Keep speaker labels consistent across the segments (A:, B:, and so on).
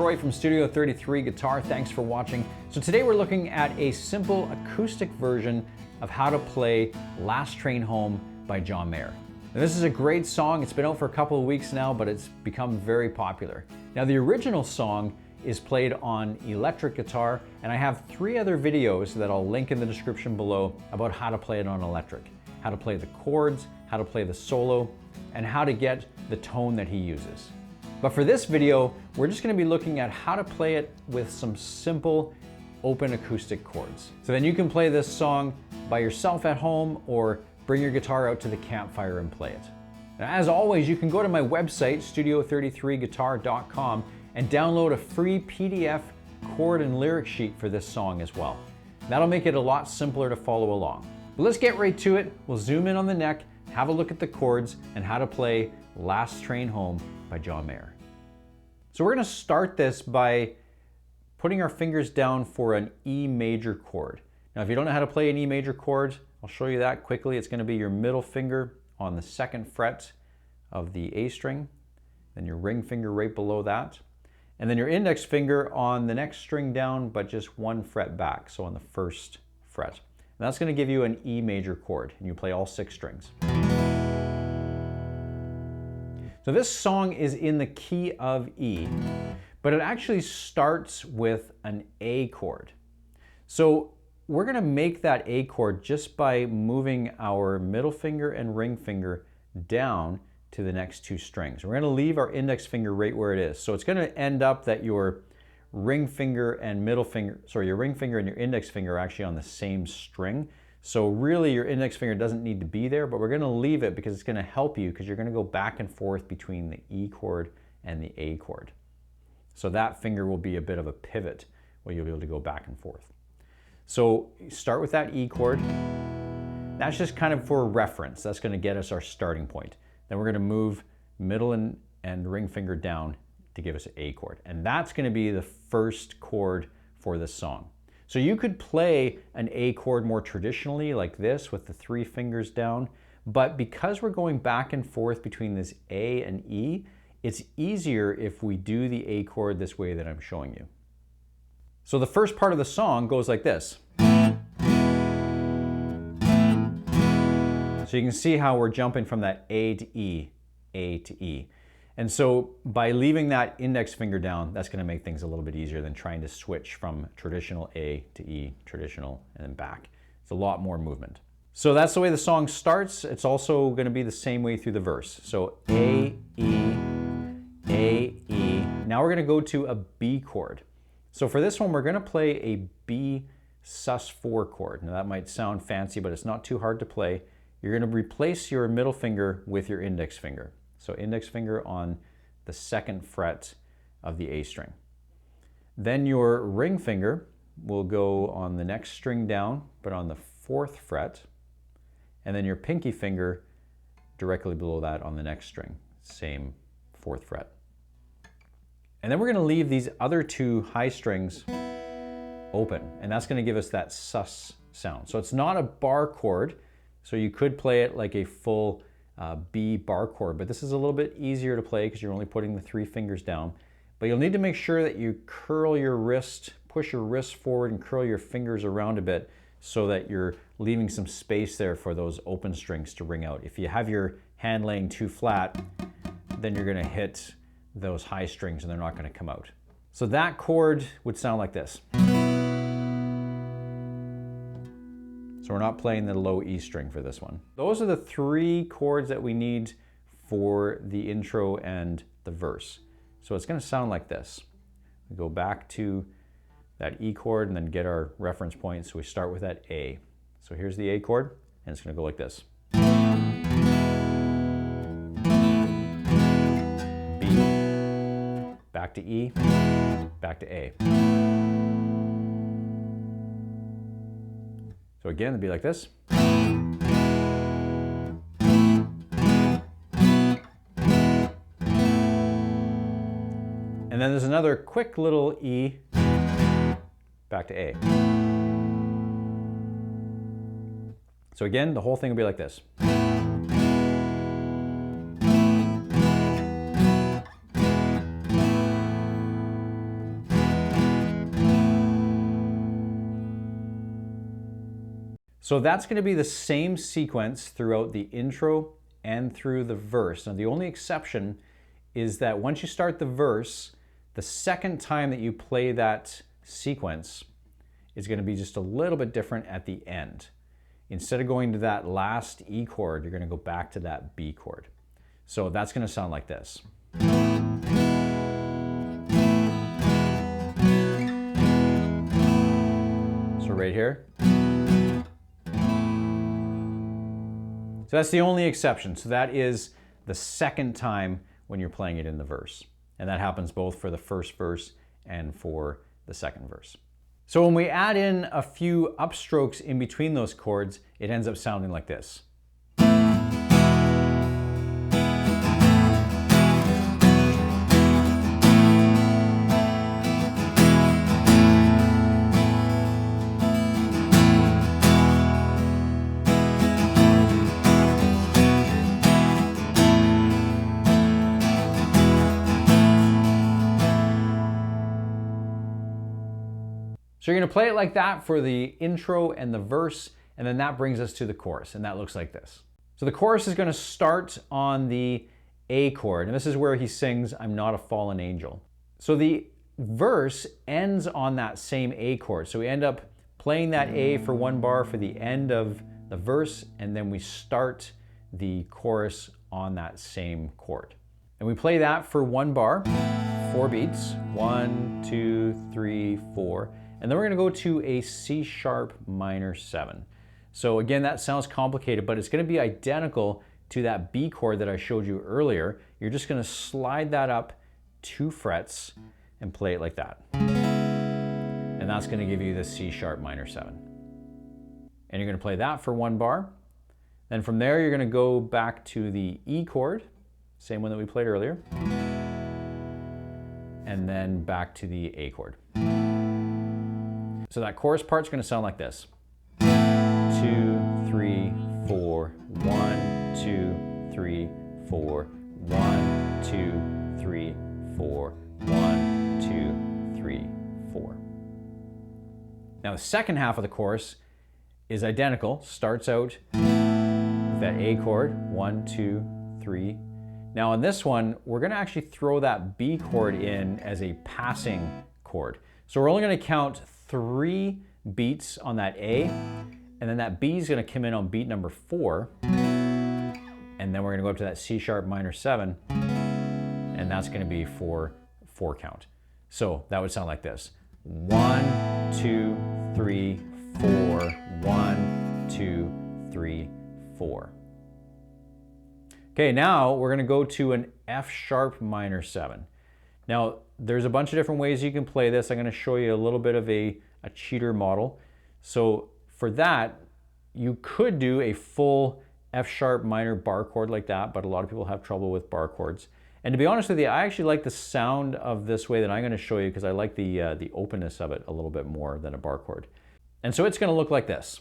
A: Troy from Studio 33 Guitar. Thanks for watching. So today we're looking at a simple acoustic version of how to play Last Train Home by John Mayer. Now, this is a great song. It's been out for a couple of weeks now, but it's become very popular. Now, the original song is played on electric guitar, and I have 3 other videos that I'll link in the description below about how to play it on electric, how to play the chords, how to play the solo, and how to get the tone that he uses. But for this video, we're just going to be looking at how to play it with some simple open acoustic chords. So then you can play this song by yourself at home or bring your guitar out to the campfire and play it. Now, as always, you can go to my website, studio33guitar.com, and download a free PDF chord and lyric sheet for this song as well. That'll make it a lot simpler to follow along. But let's get right to it. We'll zoom in on the neck, have a look at the chords, and how to play Last Train Home by John Mayer. So we're going to start this by putting our fingers down for an E major chord. Now, if you don't know how to play an E major chord, I'll show you that quickly. It's going to be your middle finger on the 2nd fret of the A string, then your ring finger right below that, and then your index finger on the next string down, but just 1 fret back, so on the 1st fret. And that's going to give you an E major chord, and you play all 6 strings. So this song is in the key of E, but it actually starts with an A chord. So we're going to make that A chord just by moving our middle finger and ring finger down to the next 2 strings. We're going to leave our index finger right where it is. So it's going to end up that your ring finger and your ring finger and your index finger are actually on the same string. So really your index finger doesn't need to be there, but we're going to leave it because it's going to help you, because you're going to go back and forth between the E chord and the A chord. So that finger will be a bit of a pivot where you'll be able to go back and forth. So start with that E chord. That's just kind of for reference. That's going to get us our starting point. Then we're going to move middle and ring finger down to give us an A chord. And that's going to be the first chord for this song. So you could play an A chord more traditionally like this with the 3 fingers down, but because we're going back and forth between this A and E, it's easier if we do the A chord this way that I'm showing you. So the first part of the song goes like this. So you can see how we're jumping from that A to E, A to E. And so by leaving that index finger down, that's going to make things a little bit easier than trying to switch from traditional A to E, traditional, and then back. It's a lot more movement. So that's the way the song starts. It's also going to be the same way through the verse. So A, E, A, E. Now we're going to go to a B chord. So for this one, we're going to play a B sus4 chord. Now that might sound fancy, but it's not too hard to play. You're going to replace your middle finger with your index finger. So index finger on the 2nd fret of the A string. Then your ring finger will go on the next string down, but on the 4th fret. And then your pinky finger directly below that on the next string, same 4th fret. And then we're going to leave these other 2 high strings open, and that's going to give us that sus sound. So it's not a bar chord, so you could play it like a full B bar chord, but this is a little bit easier to play because you're only putting the 3 fingers down. But you'll need to make sure that you curl your wrist, push your wrist forward and curl your fingers around a bit so that you're leaving some space there for those open strings to ring out. If you have your hand laying too flat, then you're going to hit those high strings and they're not going to come out. So that chord would sound like this. So we're not playing the low E string for this one. Those are the 3 chords that we need for the intro and the verse. So it's going to sound like this. We go back to that E chord and then get our reference point. So we start with that A. So here's the A chord, and it's going to go like this. B, back to E, back to A. So again, it'd be like this. And then there's another quick little E, back to A. So again, the whole thing will be like this. So that's going to be the same sequence throughout the intro and through the verse. Now the only exception is that once you start the verse, the second time that you play that sequence is going to be just a little bit different at the end. Instead of going to that last E chord, you're going to go back to that B chord. So that's going to sound like this. So right here. So that's the only exception. So that is the second time when you're playing it in the verse. And that happens both for the first verse and for the second verse. So when we add in a few upstrokes in between those chords, it ends up sounding like this. So you're going to play it like that for the intro and the verse, and then that brings us to the chorus, and that looks like this. So the chorus is going to start on the A chord, and this is where he sings, "I'm not a fallen angel." So the verse ends on that same A chord. So we end up playing that A for one bar for the end of the verse, and then we start the chorus on that same chord. And we play that for one bar, 4 beats, 1, 2, 3, 4. And then we're going to go to a C sharp minor 7. So again, that sounds complicated, but it's going to be identical to that B chord that I showed you earlier. You're just going to slide that up 2 frets and play it like that. And that's going to give you the C sharp minor 7. And you're going to play that for one bar. Then from there, you're going to go back to the E chord, same one that we played earlier, and then back to the A chord. So that chorus part's going to sound like this. 2, 3, 4, 1, 2, 3, 4, 1, 2, 3, 4, 1, 2, 3, 4. Now the second half of the chorus is identical. Starts out with that A chord, 1, 2, 3. Now on this one, we're going to actually throw that B chord in as a passing chord. So we're only going to count 3 beats on that A, and then that B is going to come in on beat number 4, and then we're going to go up to that C sharp minor 7, and that's going to be for 4 count. So that would sound like this. 1, 2, 3, 4, 1, 2, 3, 4. Okay, now we're going to go to an F sharp minor 7. Now, there's a bunch of different ways you can play this. I'm going to show you a little bit of a cheater model. So for that, you could do a full F sharp minor bar chord like that, but a lot of people have trouble with bar chords. And to be honest with you, I actually like the sound of this way that I'm going to show you because I like the openness of it a little bit more than a bar chord. And so it's going to look like this.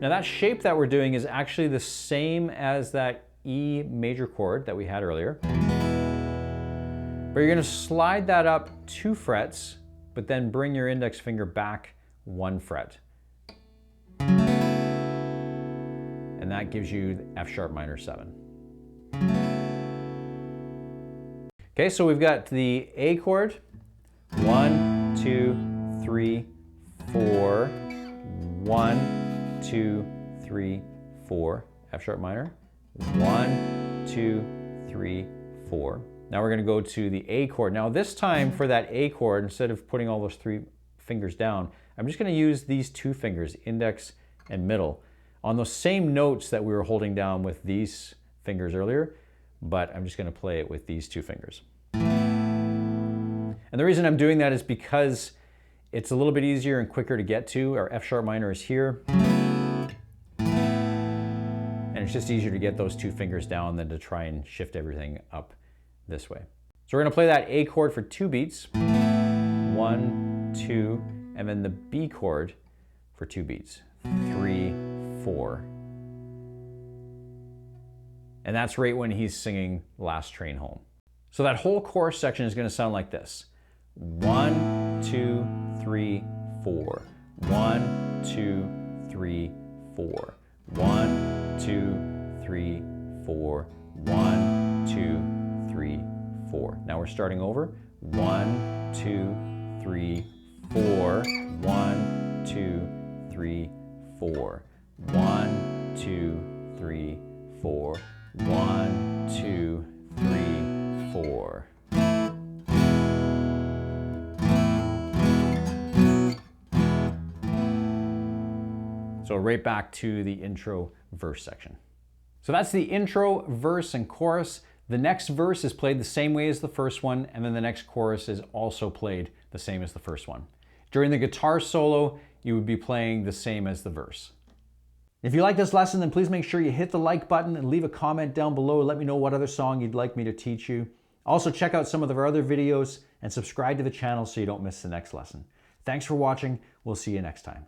A: Now that shape that we're doing is actually the same as that E major chord that we had earlier. But you're going to slide that up 2 frets, but then bring your index finger back 1 fret. And that gives you F sharp minor 7. Okay, so we've got the A chord, 1, 2, 3, 4, 1, 2, 3, 4, F sharp minor, 1, 2, 3, 4. Now we're going to go to the A chord. Now this time for that A chord, instead of putting all those 3 fingers down, I'm just going to use these 2 fingers, index and middle, on those same notes that we were holding down with these fingers earlier, but I'm just going to play it with these 2 fingers. And the reason I'm doing that is because it's a little bit easier and quicker to get to. Our F sharp minor is here. And it's just easier to get those 2 fingers down than to try and shift everything up this way. So we're going to play that A chord for 2 beats. 1, 2, and then the B chord for 2 beats. 3, 4. And that's right when he's singing Last Train Home. So that whole chorus section is going to sound like this. 1, 2, 3, 4. 1, 2, 3, 4. 1, 2, 3, 4. 1, 2, 3, 4. Now we're starting over. 1, 2, 3, 4. 1, 2, 3, 4. 1, 2, 3, 4. 1, 2, 3, 4. So right back to the intro verse section. So that's the intro, verse, and chorus. The next verse is played the same way as the first one, and then the next chorus is also played the same as the first one. During the guitar solo, you would be playing the same as the verse. If you like this lesson, then please make sure you hit the like button and leave a comment down below. Let me know what other song you'd like me to teach you. Also, check out some of our other videos and subscribe to the channel so you don't miss the next lesson. Thanks for watching. We'll see you next time.